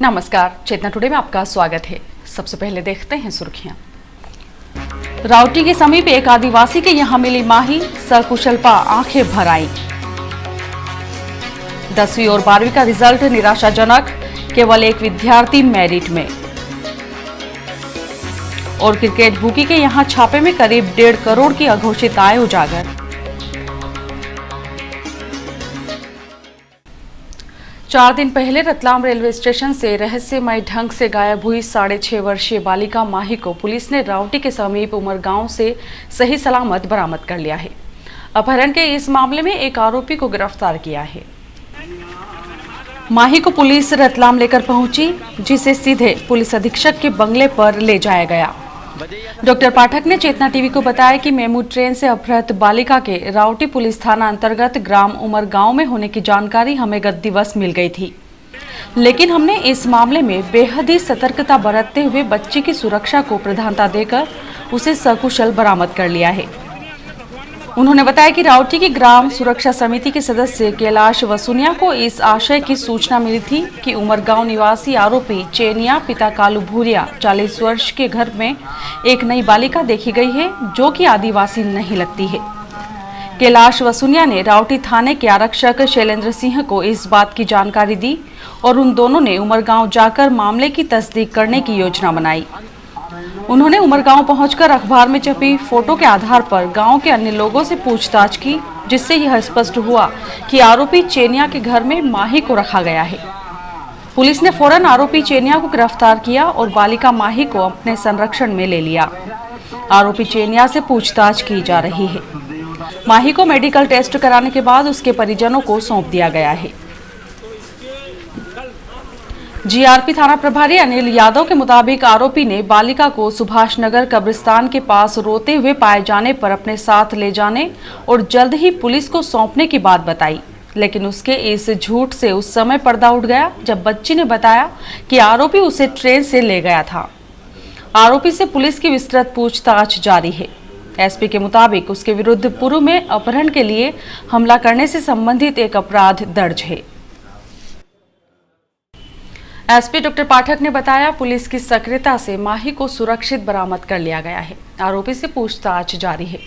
नमस्कार, चेतना टुडे में आपका स्वागत है। सबसे पहले देखते हैं सुर्खियां। रावटी के समीप एक आदिवासी के यहां मिली माही, सकुशलता आंखें भर आई। 10वीं और 12वीं का रिजल्ट निराशाजनक, केवल एक विद्यार्थी मेरिट में। और क्रिकेट बुकी के यहां छापे में करीब 1.5 करोड़ की अघोषित आय उजागर। 4 दिन पहले रतलाम रेलवे स्टेशन से रहस्यमय ढंग से गायब हुई 6.5 वर्षीय बालिका माही को पुलिस ने रावटी के समीप उमरगांव से सही सलामत बरामद कर लिया है। अपहरण के इस मामले में एक आरोपी को गिरफ्तार किया है। माही को पुलिस रतलाम लेकर पहुंची, जिसे सीधे पुलिस अधीक्षक के बंगले पर ले जाया गया। डॉक्टर पाठक ने चेतना टीवी को बताया कि मेमू ट्रेन से अपहृत बालिका के रावटी पुलिस थाना अंतर्गत ग्राम उमरगांव में होने की जानकारी हमें गत दिवस मिल गई थी, लेकिन हमने इस मामले में बेहद ही सतर्कता बरतते हुए बच्ची की सुरक्षा को प्राथमिकता देकर उसे सकुशल बरामद कर लिया है। उन्होंने बताया कि रावटी की ग्राम सुरक्षा समिति के सदस्य कैलाश वसुनिया को इस आशय की सूचना मिली थी कि उमरगांव निवासी आरोपी चेनिया पिता कालू भूरिया 40 वर्ष के घर में एक नई बालिका देखी गई है, जो कि आदिवासी नहीं लगती है। कैलाश वसुनिया ने रावटी थाने के आरक्षक शैलेंद्र सिंह को इस बात की जानकारी दी और उन दोनों ने उमरगांव जाकर मामले की तस्दीक करने की योजना बनाई। उन्होंने उमरगांव पहुंचकर अखबार में छपी फोटो के आधार पर गांव के अन्य लोगों से पूछताछ की, जिससे यह स्पष्ट हुआ कि आरोपी चेनिया के घर में माही को रखा गया है। पुलिस ने फौरन आरोपी चेनिया को गिरफ्तार किया और बालिका माही को अपने संरक्षण में ले लिया। आरोपी चेनिया से पूछताछ की जा रही है। माही को मेडिकल टेस्ट कराने के बाद उसके परिजनों को सौंप दिया गया है। जीआरपी थाना प्रभारी अनिल यादव के मुताबिक आरोपी ने बालिका को सुभाष नगर कब्रिस्तान के पास रोते हुए पाए जाने पर अपने साथ ले जाने और जल्द ही पुलिस को सौंपने की बात बताई, लेकिन उसके इस झूठ से उस समय पर्दा उठ गया जब बच्ची ने बताया कि आरोपी उसे ट्रेन से ले गया था। आरोपी से पुलिस की विस्तृत पूछताछ जारी है। एसपी के मुताबिक उसके विरुद्ध पूर्व में अपहरण के लिए हमला करने से संबंधित एक अपराध दर्ज है। एसपी डॉक्टर पाठक ने बताया, पुलिस की सक्रियता से माही को सुरक्षित बरामद कर लिया गया है। आरोपी से पूछताछ जारी है।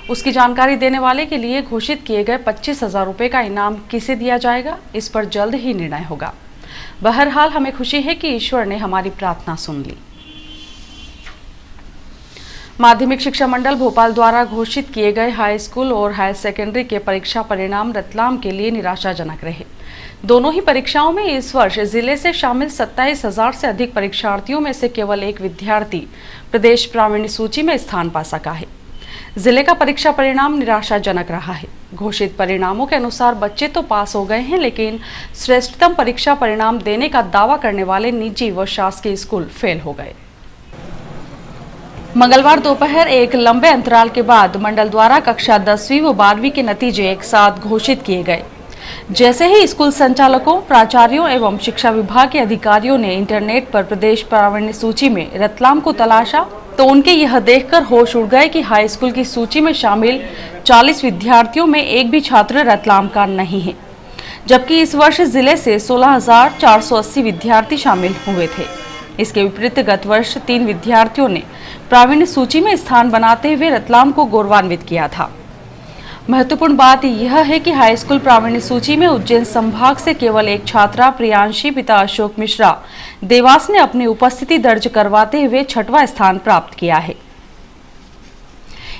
उसकी जानकारी देने वाले के लिए घोषित किए गए 25,000 रुपए का इनाम किसे दिया जाएगा, इस पर जल्द ही निर्णय होगा। बहरहाल हमें खुशी है कि ईश्वर ने हमारी प्रार्थना सुन ली। माध्यमिक शिक्षा मंडल भोपाल द्वारा घोषित किए गए हाई स्कूल और हायर सेकेंडरी के परीक्षा परिणाम रतलाम के लिए निराशाजनक रहे। दोनों ही परीक्षाओं में इस वर्ष जिले से शामिल 27,000 से अधिक परीक्षार्थियों में से केवल एक विद्यार्थी प्रदेश प्रावीण्य सूची में स्थान पा सका है। जिले का परीक्षा परिणाम निराशाजनक रहा है। घोषित परिणामों के अनुसार बच्चे तो पास हो गए हैं, लेकिन श्रेष्ठतम परीक्षा परिणाम देने का दावा करने वाले निजी व शासकीय स्कूल फेल हो गए। मंगलवार दोपहर एक लंबे अंतराल के बाद मंडल द्वारा कक्षा 10वीं व 12वीं के नतीजे एक साथ घोषित किए गए। जैसे ही स्कूल संचालकों, प्राचार्यों एवं शिक्षा विभाग के अधिकारियों ने इंटरनेट पर प्रदेश प्रावीण्य सूची में रतलाम को तलाशा, तो उनके यह देखकर होश उड़ गए कि हाई स्कूल की सूची में शामिल 40 विद्यार्थियों में एक भी छात्र रतलाम का नहीं है, जबकि इस वर्ष जिले से 16,480 विद्यार्थी शामिल हुए थे। इसके विपरीत गत वर्ष 3 विद्यार्थियों ने प्रावीण्य सूची में स्थान बनाते हुए रतलाम को गौरवान्वित किया था। महत्वपूर्ण बात यह है कि हाई स्कूल प्रावीण्य सूची में उज्जैन संभाग से केवल एक छात्रा प्रियांशी पिता अशोक मिश्रा देवास ने अपनी उपस्थिति दर्ज करवाते हुए 6वां स्थान प्राप्त किया है।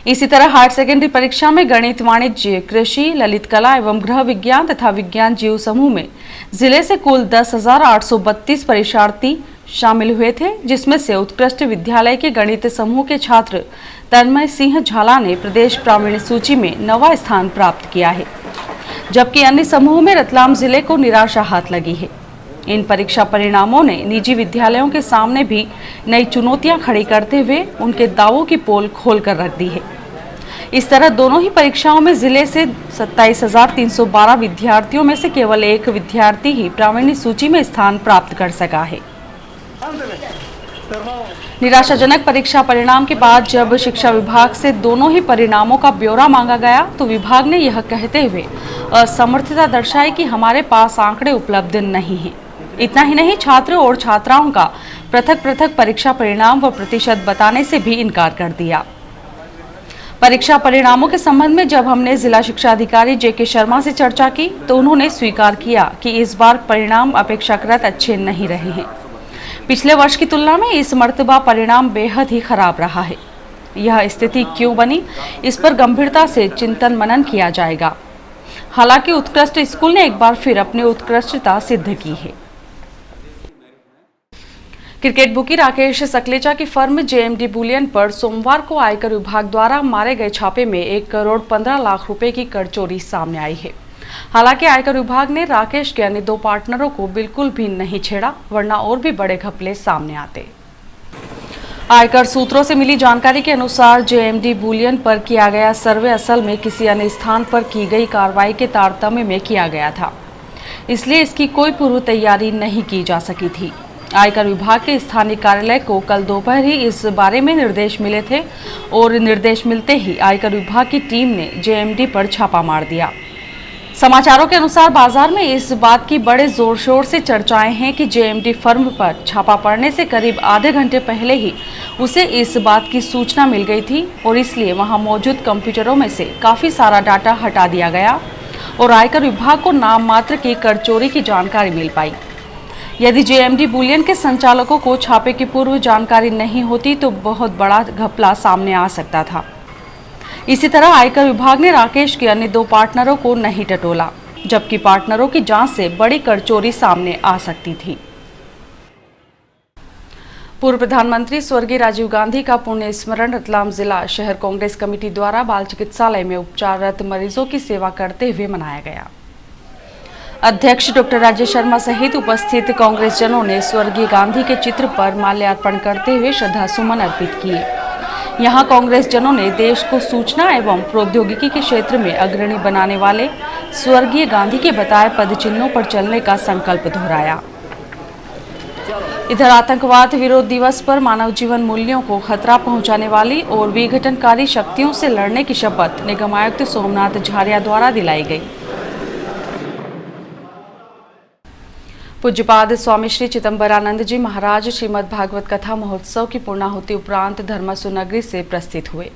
इसी तरह हायर सेकेंडरी परीक्षा में गणित, वाणिज्य, कृषि, ललित कला एवं गृह विज्ञान तथा विज्ञान जीव समूह में जिले से कुल 10,832 परीक्षार्थी शामिल हुए थे, जिसमें से उत्कृष्ट विद्यालय के गणित समूह के छात्र तन्मय सिंह झाला ने प्रदेश प्रावीण्य सूची में 9वां स्थान प्राप्त किया है, जबकि अन्य समूह में रतलाम जिले को निराशा हाथ लगी है। इन परीक्षा परिणामों ने निजी विद्यालयों के सामने भी नई चुनौतियां खड़ी करते हुए उनके दावों की पोल खोलकर रख दी है। इस तरह दोनों ही परीक्षाओं में जिले से 27,312 विद्यार्थियों में से केवल एक विद्यार्थी ही प्रावीण्य सूची में स्थान प्राप्त कर सका है। निराशाजनक परीक्षा परिणाम के बाद जब शिक्षा विभाग से दोनों ही परिणामों का ब्यौरा मांगा गया, तो विभाग ने यह कहते हुए असमर्थता दर्शाई कि हमारे पास आंकड़े उपलब्ध नहीं हैं। इतना ही नहीं, छात्रों और छात्राओं का पृथक पृथक परीक्षा परिणाम व प्रतिशत बताने से भी इनकार कर दिया। परीक्षा परिणामों के संबंध में जब हमने जिला शिक्षा अधिकारी जेके शर्मा से चर्चा की तो उन्होंने स्वीकार किया कि इस बार परिणाम अपेक्षाकृत अच्छे नहीं रहे हैं। पिछले वर्ष की तुलना में इस मर्तबा परिणाम बेहद ही खराब रहा है। यह स्थिति क्यों बनी, इस पर गंभीरता से चिंतन मनन किया जाएगा। हालांकि उत्कृष्ट स्कूल ने एक बार फिर अपनी उत्कृष्टता सिद्ध की है। क्रिकेट बुकी राकेश सकलेचा की फर्म जेएमडी बुलियन पर सोमवार को आयकर विभाग द्वारा मारे गए छापे में 1 करोड़ 15 लाख रुपए की कर चोरी सामने आई है। हालांकि आयकर विभाग ने राकेश के अन्य 2 पार्टनरों को बिल्कुल भी नहीं छेड़ा, वरना और भी बड़े घपले सामने आते। आयकर सूत्रों से मिली जानकारी के अनुसार जेएमडी बुलियन पर किया गया सर्वे असल में किसी अन्य स्थान पर की गई कार्रवाई के तारतम्य में किया गया था, इसलिए इसकी कोई पूर्व तैयारी नहीं की जा सकी थी। आयकर विभाग के स्थानीय कार्यालय को कल दोपहर ही इस बारे में निर्देश मिले थे और निर्देश मिलते ही आयकर विभाग की टीम ने जेएमडी पर छापा मार दिया। समाचारों के अनुसार बाजार में इस बात की बड़े जोर शोर से चर्चाएं हैं कि जेएमडी फर्म पर छापा पड़ने से करीब आधे घंटे पहले ही उसे इस बात की सूचना मिल गई थी और इसलिए वहां मौजूद कंप्यूटरों में से काफी सारा डाटा हटा दिया गया और आयकर विभाग को नाम मात्र की कर चोरी की जानकारी मिल पाई। यदि जेएमडी बुलियन के संचालकों को छापे की पूर्व जानकारी नहीं होती तो बहुत बड़ा घपला सामने आ सकता था। इसी तरह आयकर विभाग ने राकेश के अन्य 2 पार्टनरों को नहीं टटोला, जबकि पार्टनरों की जांच से बड़ी कर चोरी सामने आ सकती थी। पूर्व प्रधानमंत्री स्वर्गीय राजीव गांधी का पुण्य स्मरण रतलाम जिला शहर कांग्रेस कमेटी द्वारा बाल चिकित्सालय में उपचाररत मरीजों की सेवा करते हुए मनाया गया। अध्यक्ष डॉक्टर राजेश शर्मा सहित उपस्थित कांग्रेस जनों ने स्वर्गीय गांधी के चित्र पर माल्यार्पण करते हुए श्रद्धा सुमन अर्पित किए। यहां कांग्रेस जनों ने देश को सूचना एवं प्रौद्योगिकी के क्षेत्र में अग्रणी बनाने वाले स्वर्गीय गांधी के बताए पदचिन्हों पर चलने का संकल्प दोहराया। इधर आतंकवाद विरोध दिवस पर मानव जीवन मूल्यों को खतरा पहुंचाने वाली और विघटनकारी शक्तियों से लड़ने की शपथ निगम आयुक्त सोमनाथ झारिया द्वारा दिलाई गई। पूज्यपाद स्वामी श्री चिदंबरानंद जी महाराज श्रीमद् भागवत कथा महोत्सव की पूर्णाहुति उपरांत धर्मसु नगरी से प्रस्थित हुए।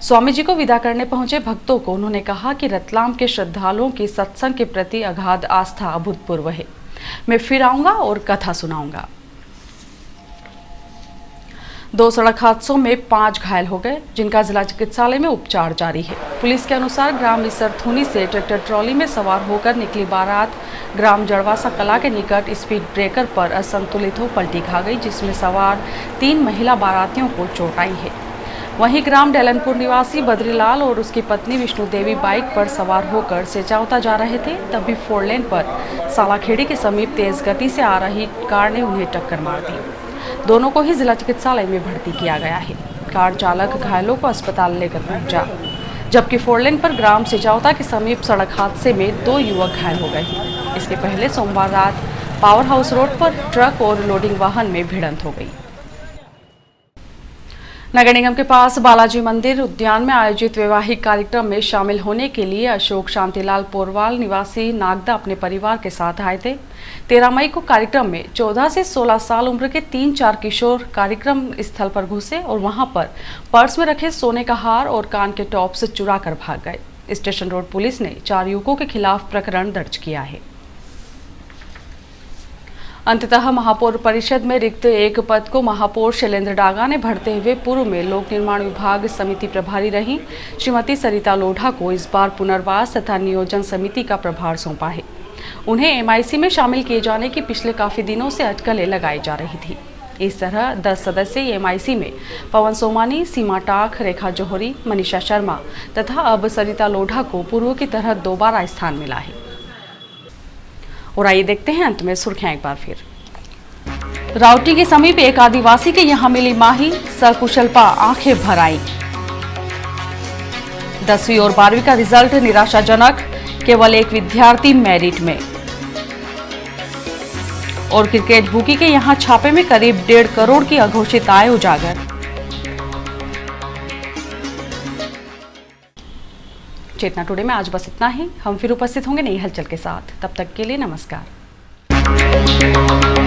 स्वामी जी को विदा करने पहुंचे भक्तों को उन्होंने कहा कि रतलाम के श्रद्धालुओं की सत्संग के प्रति अगाध आस्था अभूतपूर्व है। मैं फिर आऊंगा और कथा सुनाऊंगा। 2 सड़क हादसों में 5 घायल हो गए, जिनका जिला चिकित्सालय में उपचार जारी है। पुलिस के अनुसार ग्राम इसरथुनी से ट्रैक्टर ट्रॉली में सवार होकर निकली बारात ग्राम जड़वासा कला के निकट स्पीड ब्रेकर पर असंतुलित हो पलटी खा गई, जिसमें सवार 3 महिला बारातियों को चोट आई है। वहीं ग्राम डैलनपुर निवासी बद्रीलाल और उसकी पत्नी विष्णु देवी बाइक पर सवार होकर सेचावता जा रहे थे, तभी 4 लेन पर सालाखेड़ी के समीप तेज गति से आ रही कार ने उन्हें टक्कर मार दी। दोनों को ही जिला चिकित्सालय में भर्ती किया गया है। कार चालक घायलों को अस्पताल लेकर पहुंचा, जबकि 4 लेन पर ग्राम सेचावता के समीप सड़क हादसे में 2 युवक घायल हो गए। इसके पहले सोमवार रात पावर हाउस रोड पर ट्रक और लोडिंग वाहन में भिड़ंत हो गई। नगर निगम के पास बालाजी मंदिर उद्यान में आयोजित वैवाहिक कार्यक्रम में शामिल होने के लिए अशोक शांतिलाल पोरवाल निवासी नागदा अपने परिवार के साथ आए थे। 13 मई को कार्यक्रम में 14 से 16 साल उम्र के 3-4 किशोर कार्यक्रम स्थल पर घुसे और वहां पर पर्स में रखे सोने का हार और कान के टॉप्स चुरा कर भाग गए। स्टेशन रोड पुलिस ने 4 युवकों के खिलाफ प्रकरण दर्ज किया है। अंततः महापौर परिषद में रिक्त एक पद को महापौर शैलेंद्र डागा ने भरते हुए पूर्व में लोक निर्माण विभाग समिति प्रभारी रही श्रीमती सरिता लोढ़ा को इस बार पुनर्वास तथा नियोजन समिति का प्रभार सौंपा है। उन्हें एमआईसी में शामिल किए जाने की पिछले काफी दिनों से अटकलें लगाई जा रही थी। इस तरह 10 सदस्यीय एमआईसी में पवन सोमानी, सीमा टाक, रेखा जोहरी, मनीषा शर्मा तथा अब सरिता लोढ़ा को पूर्व की तरह दोबारा स्थान मिला है। और आइए देखते हैं अंत में सुर्खियां एक बार फिर। राउटी के समीप एक आदिवासी के यहां मिली माही, सकुशलपा आंखें भर आई। 10वीं और 12वीं का रिजल्ट निराशाजनक, केवल एक विद्यार्थी मेरिट में। और क्रिकेट बुकी के यहां छापे में करीब 1.5 करोड़ की अघोषित आय उजागर। चेतना टुडे में आज बस इतना ही। हम फिर उपस्थित होंगे नई हलचल के साथ। तब तक के लिए नमस्कार। है।